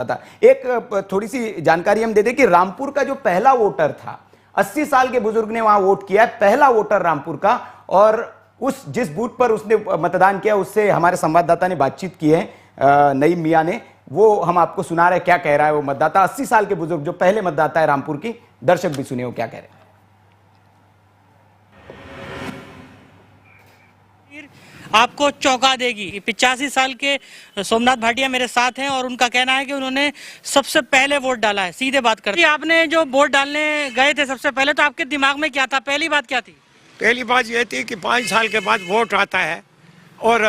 था। एक थोड़ी सी जानकारी हम दे दें कि रामपुर का जो पहला वोटर था, 80 साल के बुजुर्ग ने वहां वोट किया, पहला वोटर रामपुर का। और उस जिस बूथ पर उसने मतदान किया उससे हमारे संवाददाता ने बातचीत की है, नईम मियां ने, वो हम आपको सुना रहे क्या कह रहा है वो मतदाता, 80 साल के बुजुर्ग जो पहले मतदाता है रामपुर की। दर्शक भी सुनिए वो क्या कह रहे हैं। आपको चौंका देगी। 85 साल के सोमनाथ भाटिया मेरे साथ हैं और उनका कहना है कि उन्होंने सबसे पहले वोट डाला है। सीधे बात करते हैं, आपने जो वोट डालने गए थे सबसे पहले, तो आपके दिमाग में क्या था? पहली बात क्या थी? पहली बात ये थी कि 5 साल के बाद वोट आता है और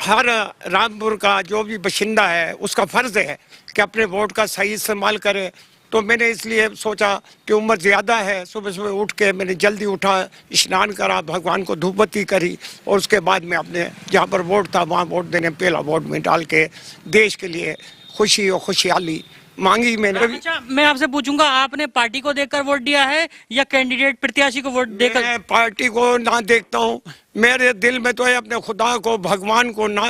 हर रामपुर का जो भी बाशिंदा है उसका फर्ज है कि अपने वोट का सही इस्तेमाल करे। तो मैंने इसलिए सोचा कि उम्र ज़्यादा है, सुबह सुबह उठ के मैंने जल्दी उठा, स्नान करा, भगवान को धूप बत्ती करी और उसके बाद मैं अपने जहाँ पर वोट था वहाँ वोट देने पहला वोट में डाल के देश के लिए खुशी और खुशहाली मांगी मैंने। अच्छा, मैं आपसे पूछूंगा, आपने पार्टी को देखकर वोट दिया है या कैंडिडेट प्रत्याशी को वोट देकर? मैं पार्टी को ना देखता हूँ, मेरे दिल में तो है अपने खुदा को, भगवान को ना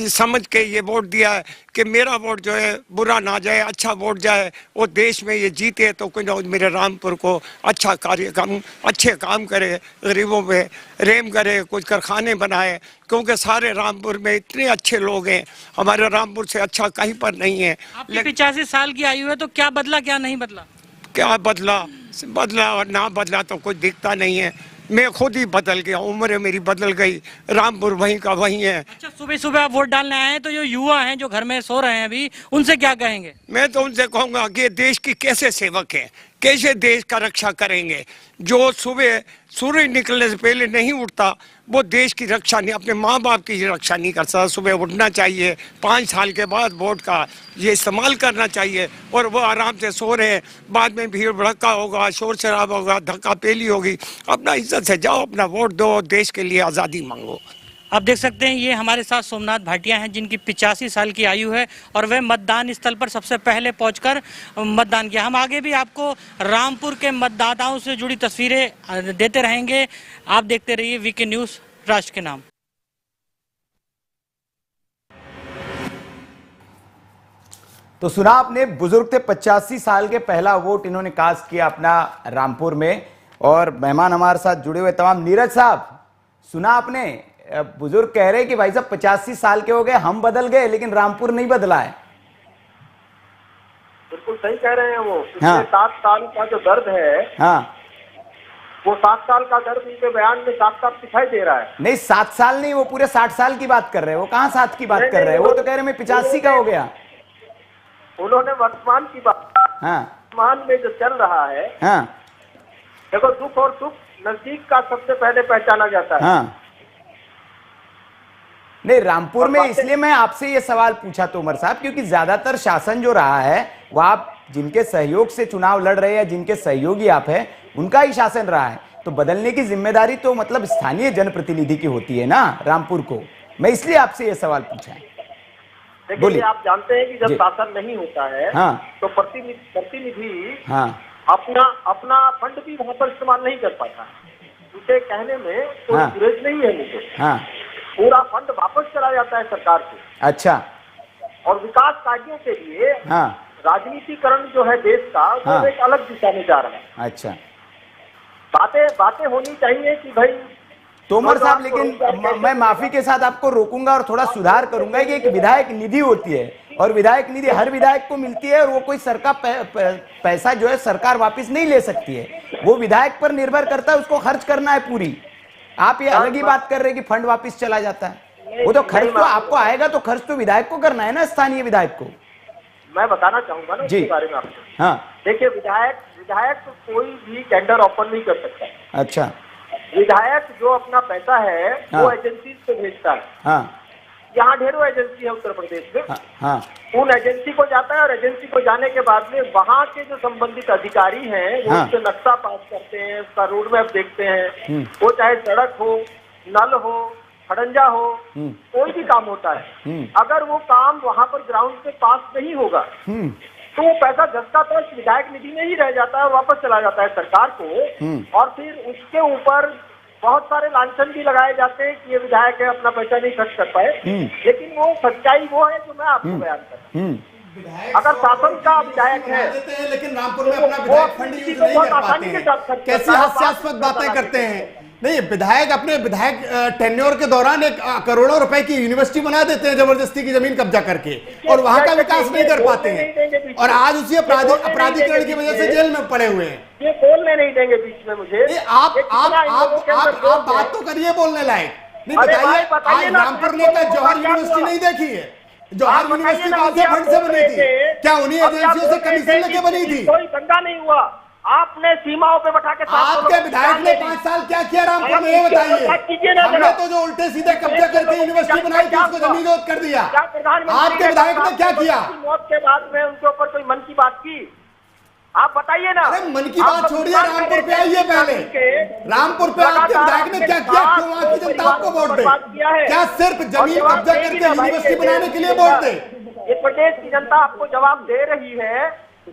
समझ के ये वोट दिया है कि मेरा वोट जो है बुरा ना जाए, अच्छा वोट जाए, वो देश में ये जीते तो कोई ना मेरे रामपुर को अच्छा कार्यक्रम, अच्छे काम करे, गरीबों पे रेम करे, कुछ कारखाने बनाए, क्योंकि सारे रामपुर में इतने अच्छे लोग हैं, हमारे रामपुर से अच्छा कहीं पर नहीं है। आपकी 85 साल की आयु है, तो क्या बदला क्या नहीं बदला? क्या बदला, बदला और ना बदला तो कुछ दिखता नहीं है। मैं खुद ही बदल गया, उम्र मेरी बदल गई, रामपुर वहीं का वहीं है। अच्छा, सुबह सुबह आप वोट डालने आए हैं, तो जो युवा हैं जो घर में सो रहे हैं अभी, उनसे क्या कहेंगे? मैं तो उनसे कहूँगा कि देश की कैसे सेवक है, कैसे देश का रक्षा करेंगे। जो सुबह सूर्य निकलने से पहले नहीं उठता वो देश की रक्षा नहीं, अपने माँ बाप की रक्षा नहीं कर सकता। सुबह उठना चाहिए, 5 साल के बाद वोट का ये इस्तेमाल करना चाहिए। और वो आराम से सो रहे हैं, बाद में भीड़ भड़का होगा, शोर शराबा होगा, धक्का पेली होगी। अपना इज्जत से जाओ, अपना वोट दो, देश के लिए आज़ादी मांगो। आप देख सकते हैं ये हमारे साथ सोमनाथ भाटिया हैं जिनकी 85 साल की आयु है और वे मतदान स्थल पर सबसे पहले पहुंचकर मतदान किया। हम आगे भी आपको रामपुर के मतदाताओं से जुड़ी तस्वीरें देते रहेंगे। आप देखते रहिए वीके न्यूज़, राष्ट्र के नाम। तो सुना आपने, बुजुर्ग थे, 85 साल के, पहला वोट इन्होंने कास्ट किया अपना रामपुर में। और मेहमान हमारे साथ जुड़े हुए तमाम, नीरज साहब सुना आपने, बुजुर्ग कह रहे कि भाई साहब 85 साल के हो गए, हम बदल गए लेकिन रामपुर नहीं बदला है। बिल्कुल सही कह रहे हैं वो। हाँ। 7 साल का जो दर्द है, हाँ, वो 7 साल का दर्द उनके बयान में साफ साफ दिखाई दे रहा है। नहीं, 7 साल नहीं, वो पूरे 60 साल की बात कर रहे हैं। वो कहाँ 7 की बात कर रहे हैं, वो तो कह रहे मैं 85 का हो गया। उन्होंने वर्तमान की बात, हाँ, वर्तमान में जो चल रहा है, हाँ, देखो दुख और सुख नजदीक का सबसे पहले पहचाना जाता है। हाँ। नहीं, रामपुर में इसलिए मैं आपसे ये सवाल पूछा तो उमर साहब, क्योंकि ज्यादातर शासन जो रहा है वो आप जिनके सहयोग से चुनाव लड़ रहे हैं, जिनके सहयोगी आप हैं, उनका ही शासन रहा है। तो बदलने की जिम्मेदारी तो मतलब स्थानीय जनप्रतिनिधि की होती है ना रामपुर को। मैं इसलिए आपसे ये सवाल पूछा है। देखिए, आप जानते हैं कि जब शासन नहीं होता है, हाँ, तो प्रतिनिधि, हाँ, अपना फंड भी वहाँ पर इस्तेमाल नहीं कर पाता। उसे कहने में कोई गुरेज नहीं है मुझे। हाँ, पूरा फंड वापस चला जाता है सरकार को। अच्छा। और विकास कार्यों के लिए, हाँ, राजनीतिकरण जो है देश का, वो एक अलग दिशा में जा रहा है। अच्छा। बातें होनी चाहिए कि भाई तोमर साहब, लेकिन मैं माफी के साथ आपको रोकूंगा और थोड़ा सुधार करूंगा कि एक विधायक निधि होती है और विधायक निधि हर विधायक को मिलती है और वो कोई सरकार पैसा जो है सरकार वापस नहीं ले सकती है, वो विधायक पर निर्भर करता है, उसको खर्च करना है पूरी। आप ये अलग ही बात कर रहे हैं कि फंड वापस चला जाता है, वो तो खर्च तो आपको आएगा, तो खर्च तो विधायक को करना है ना, स्थानीय विधायक को। मैं बताना चाहूंगा ना इसके बारे में आपको। हाँ, देखिए, विधायक तो कोई भी टेंडर ओपन नहीं कर सकता। अच्छा। विधायक जो अपना पैसा है, हाँ, वो एजेंसी को भेजता है। हाँ। यहाँ ढेरों एजेंसी है उत्तर प्रदेश में। हाँ। उन एजेंसी को जाता है और एजेंसी को जाने के बाद में वहाँ के जो संबंधित अधिकारी हैं वो, हाँ, उससे नक्शा पास करते हैं, उसका रोड मैप देखते हैं। वो चाहे सड़क हो, नल हो, खड़ंजा हो, कोई भी काम होता है, अगर वो काम वहाँ पर ग्राउंड पे पास नहीं होगा तो वो पैसा जस्ता तक विधायक निधि में ही रह जाता है, वापस चला जाता है सरकार को। और फिर उसके ऊपर बहुत सारे लांछन भी लगाए जाते हैं कि ये विधायक है, अपना पैसा नहीं खर्च कर पाए। लेकिन वो सच्चाई वो है जो मैं आपको बयान कर रहा हूँ। अगर शासन का विधायक है लेकिन रामपुर में अपना विधायक फंड यूज नहीं कर पाते हैं, कैसी हास्यास्पद बातें करते हैं। नहीं, विधायक अपने विधायक टेन्योर के दौरान एक करोड़ों रुपए की यूनिवर्सिटी बना देते हैं जबरदस्ती की जमीन कब्जा करके, और वहां का विकास नहीं कर पाते हैं, और आज उसी अपराधीकरण की वजह से जेल में पड़े हुए हैं। ये बोलने नहीं देंगे बीच में मुझे। आप बात तो करिए बोलने लायक। नहीं बताइए, आज रामपुर ने क्या जौहर यूनिवर्सिटी नहीं देखी है? जौहर यूनिवर्सिटी कौन से फंड से बनी थी? क्या उन्हीं एजेंसियों से कमीशन लेके बनी थी? कोई दंगा नहीं हुआ, आपने सीमाओं पे बैठा के आपके विधायक ने 5 साल क्या किया रामपुर में, ये बताइए। हमने तो जो उल्टे सीधे कब्जा करके यूनिवर्सिटी बनाई थी उसको जमीनोद कर दिया। आपके विधायक ने क्या किया? मौत के बाद में उनके ऊपर कोई मन की बात की? आप बताइए ना। अरे मन की बात छोड़िए, रामपुर पे आइए पहले। रामपुर पे आपके विधायक ने क्या किया? क्यों वहां की जनता आपको वोट दे? क्या सिर्फ जमीन कब्जा करके यूनिवर्सिटी बनाने के लिए वोट दे? ये प्रदेश की जनता आपको जवाब दे रही है,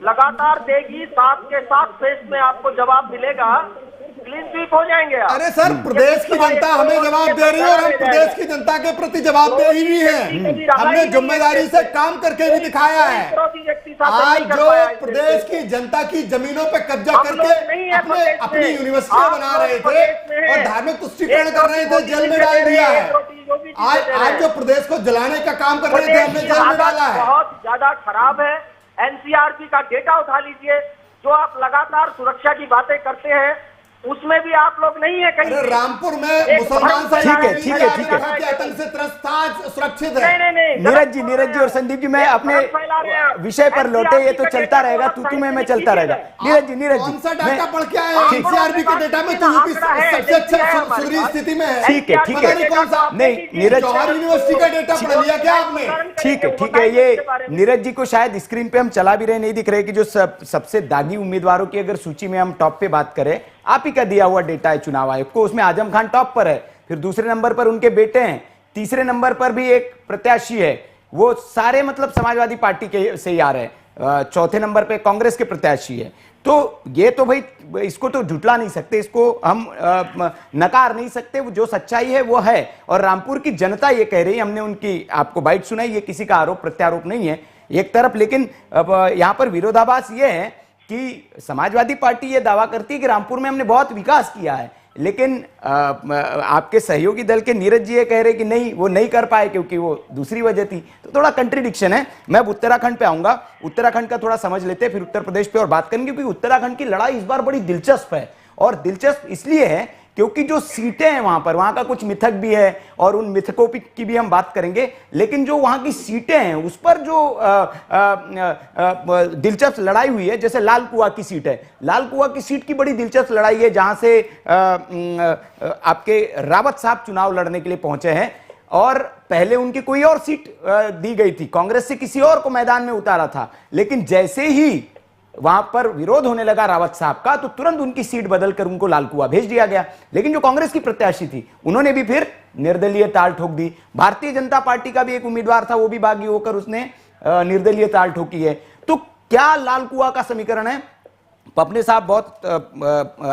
लगातार देगी, साथ के साथ फेस में आपको जवाब मिलेगा, क्लीन स्वीप हो जाएंगे आप। अरे सर, प्रदेश की जनता हमें जवाब दे रही है और हम प्रदेश की जनता के प्रति जवाबदेही भी है। हमने जिम्मेदारी से काम करके भी दिखाया है। आज जो प्रदेश की जनता की जमीनों पे कब्जा करके अपनी यूनिवर्सिटियां बना रहे थे और धार्मिक तुष्टीकरण कर रहे थे, जेल में डाल दिया है। आज जो प्रदेश को जलाने का काम कर रहे थे, हमने जेल में डाला है। बहुत ज्यादा खराब है। एनसीआरबी का डेटा उठा लीजिए, जो आप लगातार सुरक्षा की बातें करते हैं उसमें भी आप लोग नहीं है कहीं। रामपुर में मुसलमान ठीक है आतंक से त्रस्त था, सुरक्षित है। नहीं, नीरज जी और संदीप जी, मैं अपने विषय पर लौटे, ये तो चलता रहेगा, तू में चलता रहेगा। नीरज जी कौन सा डाटा पढ़ के आए? एनसीआरबी के डेटा में तो यूपी सबसे अच्छा सुधरी स्थिति में है। ठीक है कौन सा? नहीं, नीरज जौहर यूनिवर्सिटी का डेटा पढ़ लिया क्या आपने? ठीक है। ये नीरज जी को शायद स्क्रीन पे हम चला भी रहे नहीं दिख रहे कि जो सबसे दागी उम्मीदवारों की अगर सूची में हम टॉप पे बात करें, आप ही का दिया हुआ डेटा है चुनाव आयोग को, उसमें आजम खान टॉप पर है, फिर दूसरे नंबर पर उनके बेटे हैं, तीसरे नंबर पर भी एक प्रत्याशी है, वो सारे मतलब समाजवादी पार्टी के से ही आ रहे हैं, चौथे नंबर पे कांग्रेस के प्रत्याशी है। तो ये तो भाई इसको तो झुटला नहीं सकते, इसको हम नकार नहीं सकते, वो जो सच्चाई है वो है। और रामपुर की जनता ये कह रही है, हमने उनकी आपको बाइट सुनाई, ये किसी का आरोप प्रत्यारोप नहीं है एक तरफ, लेकिन अब यहां पर विरोधाभास ये है कि समाजवादी पार्टी ये दावा करती है कि रामपुर में हमने बहुत विकास किया है, लेकिन आपके सहयोगी दल के नीरज जी ये कह रहे कि नहीं, वो नहीं कर पाए क्योंकि वो दूसरी वजह थी। तो थोड़ा कंट्रीडिक्शन है। मैं अब उत्तराखंड पे आऊंगा, उत्तराखंड का थोड़ा समझ लेते हैं, फिर उत्तर प्रदेश पे और बात करेंगे, क्योंकि उत्तराखंड की लड़ाई इस बार बड़ी दिलचस्प है। और दिलचस्प इसलिए है क्योंकि जो सीटें हैं वहां पर, वहां का कुछ मिथक भी है और उन मिथकों की भी हम बात करेंगे, लेकिन जो वहां की सीटें हैं उस पर जो दिलचस्प लड़ाई हुई है, जैसे लाल कुआं की सीट है, लाल कुआं की सीट की बड़ी दिलचस्प लड़ाई है, जहां से आपके रावत साहब चुनाव लड़ने के लिए पहुंचे हैं, और पहले उनकी कोई और सीट दी गई थी, कांग्रेस से किसी और को मैदान में उतारा था, लेकिन जैसे ही वहां पर विरोध होने लगा रावत साहब का, तो तुरंत उनकी सीट बदलकर उनको लाल कुआं भेज दिया गया। लेकिन जो कांग्रेस की प्रत्याशी थी, उन्होंने भी फिर निर्दलीय ताल ठोक दी। भारतीय जनता पार्टी का भी एक उम्मीदवार था, वो भी बागी होकर उसने निर्दलीय ताल ठोकी है। तो क्या लाल कुआं का समीकरण है? पपने साहब बहुत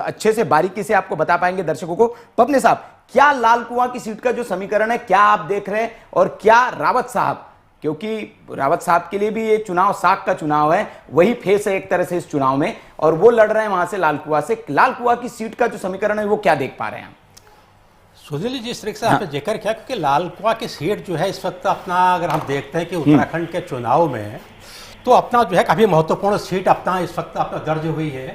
अच्छे से बारीकी से आपको बता पाएंगे दर्शकों को। पपने साहब, क्या लाल कुआं की सीट का जो समीकरण है, क्या आप देख रहे हैं? और क्या रावत साहब, क्योंकि रावत साहब के लिए भी ये चुनाव साख का चुनाव है, वही फेस है एक तरह से इस चुनाव में, और वो लड़ रहे हैं वहां से लाल कुआं से, लाल कुआं की सीट का जो समीकरण है वो क्या देख पा रहे हैं? सुनील जी, इस तरीके से आपने जिक्र किया, क्योंकि लाल कुआं की सीट जो है इस वक्त अपना, अगर हम देखते हैं कि उत्तराखंड के चुनाव में तो अपना जो है काफी महत्वपूर्ण सीट अपना इस वक्त अपना दर्ज हुई है,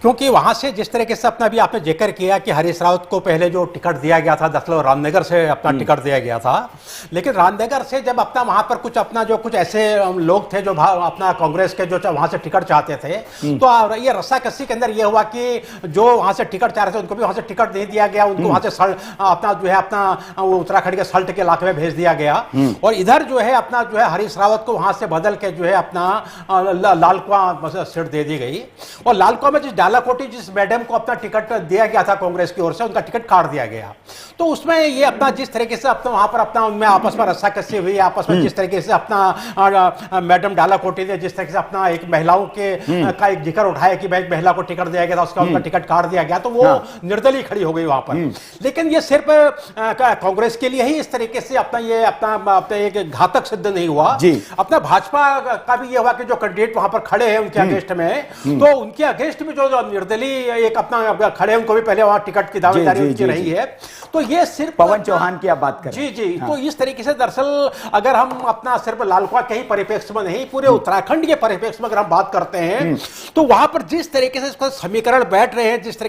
क्योंकि वहां से जिस तरीके से अपना भी आपने जिक्र किया कि हरीश रावत को पहले जो टिकट दिया गया था, दरअसल रामनगर से अपना टिकट दिया गया था, लेकिन रामनगर से जब अपना वहां पर कुछ अपना जो कुछ ऐसे लोग थे जो अपना कांग्रेस के जो वहां से टिकट चाहते थे, तो ये रस्साकसी के अंदर ये हुआ कि जो वहां से टिकट चाह रहे थे उनको भी वहां से टिकट नहीं दिया गया, उनको वहां से अपना जो है अपना उत्तराखंड के सल्ट के इलाके में भेज दिया गया, और इधर जो है अपना जो है हरीश रावत को वहां से बदल के जो है अपना लालकुआं सीट दे दी गई, और लालकुआं में जिस डालाकोटी जिस मैडम को अपना टिकट दिया गया था कांग्रेस की ओर से, उनका टिकट काट दिया गया। तो उसमें ये अपना जिस तरीके से अपना वहां पर अपना उनमें आपस में रस्साकसी हुई, आपस में जिस तरीके से अपना मैडम डालाकोटी ने जिस तरीके से अपना एक महिलाओं के का एक जिक्र उठाया कि भाई महिला को टिकट दिया गया था, उसका उनका टिकट काट दिया गया, तो वो निर्दलीय खड़ी हो गई वहां पर। लेकिन ये सिर्फ कांग्रेस के लिए ही इस तरीके से अपना एक घातक सिद्ध नहीं हुआ, अपना भाजपा का भी ये हुआ कि जो कैंडिडेट वहां पर खड़े हैं उनके अगेंस्ट में, तो उनके अगेंस्ट में जो निर्दलीय एक अपना खड़े हैं, उनको भी पहले वहां टिकट की दावेदारी उनकी रही है। तो ये सिर्फ पवन चौहान की आप बात करें, जी। तो इस तरीके से दरअसल अगर हम अपना सिर्फ लालकुआं के ही परिप्रेक्ष्य में नहीं, पूरे उत्तराखंड के परिप्रेक्ष्य में अगर हम बात करते हैं, तो वहां पर जिस तरीके से इसका समीकरण बैठ रहे हैं, जिस तरीके